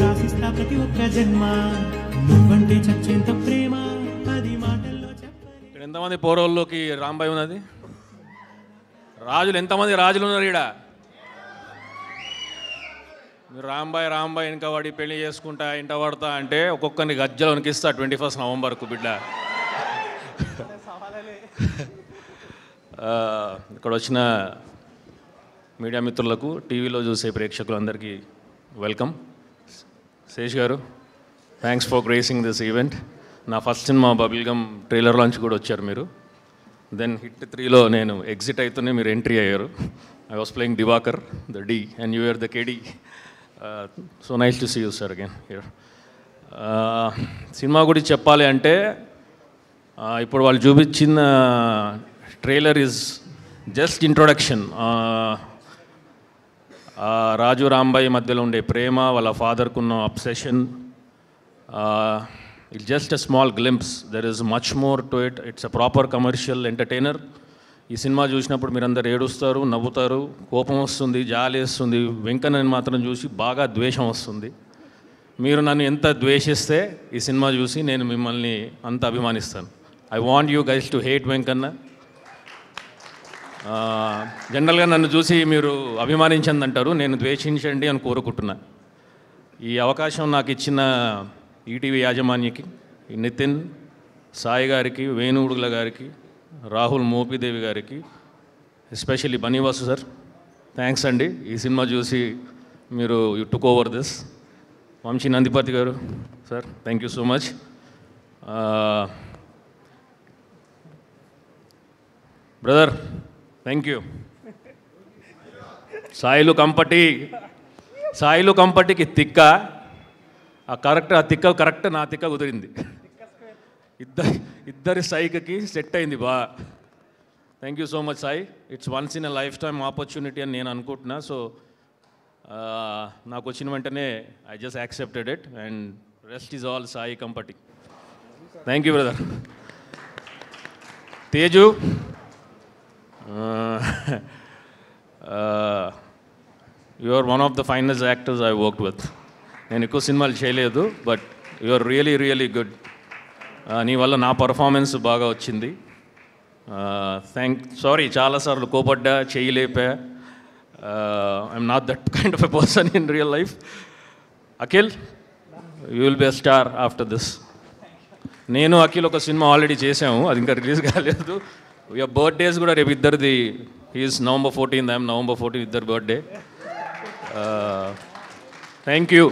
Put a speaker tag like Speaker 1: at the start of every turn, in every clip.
Speaker 1: రాసిస్తా ప్రతి ఒక్క జన్మ నువ్వంటే చచ్చేంత ప్రేమ అది మాటల్లో చెప్పని.
Speaker 2: ఇక్కడ ఎంతమంది పౌరవుల్లోకి రాంబాయి ఉన్నది? రాజులు ఎంతమంది రాజులు ఉన్నారు ఈడ? మీరు రాంబాయి రాంబాయి వెనక వాడి పెళ్లి చేసుకుంటా ఇంట పడతా అంటే ఒక్కొక్కరిని గజ్జలు వణికిస్తా 21 నవంబర్కు బిడ్డ. ఇక్కడ వచ్చిన మీడియా మిత్రులకు, టీవీలో చూసే ప్రేక్షకులందరికీ వెల్కమ్. శేష్ గారు, thanks for gracing this event. నా first cinema bubblegum trailer launch కూడా వచ్చారు మీరు. దెన్ హిట్ 3లో నేను ఎగ్జిట్ అవుతూనే మీరు ఎంట్రీ అయ్యారు. I was playing Divakar the D and you are the KD. So nice to see you sir again here. Cinema గురించి చెప్పాలి అంటే ఇప్పుడు వాళ్ళు చూపించిన trailer is just introduction. Raju Rambai మధ్యలో ఉండే ప్రేమ, వాళ్ళ ఫాదర్కున్న obsession, it's just a small glimpse. There is much more to it. It's a proper commercial entertainer. ఈ సినిమా చూసినప్పుడు మీరందరూ ఏడుస్తారు, నవ్వుతారు, కోపం వస్తుంది, జాలి వేస్తుంది. వెంకన్నని మాత్రం చూసి బాగా ద్వేషం వస్తుంది. మీరు నన్ను ఎంత ద్వేషిస్తే ఈ సినిమా చూసి నేను మిమ్మల్ని అంత అభిమానిస్తాను. I want you guys to hate Venkanna. జనరల్గా నన్ను చూసి మీరు అభిమానించండి అంటారు, నేను ద్వేషించండి అని కోరుకుంటున్నా. ఈ అవకాశం నాకు ఇచ్చిన ఈటీవీ యాజమాన్యకి, నితిన్, సాయి గారికి, వేణుగుడుల గారికి, రాహుల్ మోపిదేవి గారికి, ఎస్పెషల్లీ బనీవాసు సార్, థ్యాంక్స్ అండి. ఈ సినిమా చూసి మీరు you took over this. Vamsi Nandipati garu sir, thank you so much. Brother, thank you. Sailu కంపటికి తిక్క ఆ తిక్క కరెక్ట్ నా తిక్క కుదిరింది. ఇద్దరి సైకి సెట్ అయింది బా. Thank you so much Sai. It's once in a lifetime opportunity అని నేను అనుకుంటున్నా. సో నాకు వచ్చిన వెంటనే I just accepted it and rest is all Sai Kampati. Thank you brother. Teju, you are one of the finest actors I worked with. నేను ఎక్కువ సినిమాలు చేయలేదు, but you are really really good. నీ వల్ల నా పర్ఫార్మెన్స్ బాగా వచ్చింది. సారీ చాలాసార్లు కోపడ్డా, చేయలేపా. I'm not that kind of a person in real life. Akhil, you will be a star after this. నేను అఖిల్ ఒక సినిమా ఆల్రెడీ చేసాము, అది ఇంకా రిలీజ్ కాలేదు. యువర్ బర్త్డేస్ కూడా రేపు ఇద్దరిది. He's November 14th, I'm November 14th, ఇద్దరు birthday. Thank you.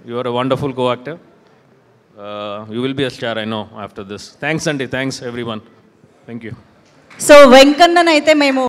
Speaker 2: You are a wonderful co-actor. You will be a star, I know, after this. Thanks Andy, thanks everyone. Thank you.
Speaker 3: So Venkannan aithe memo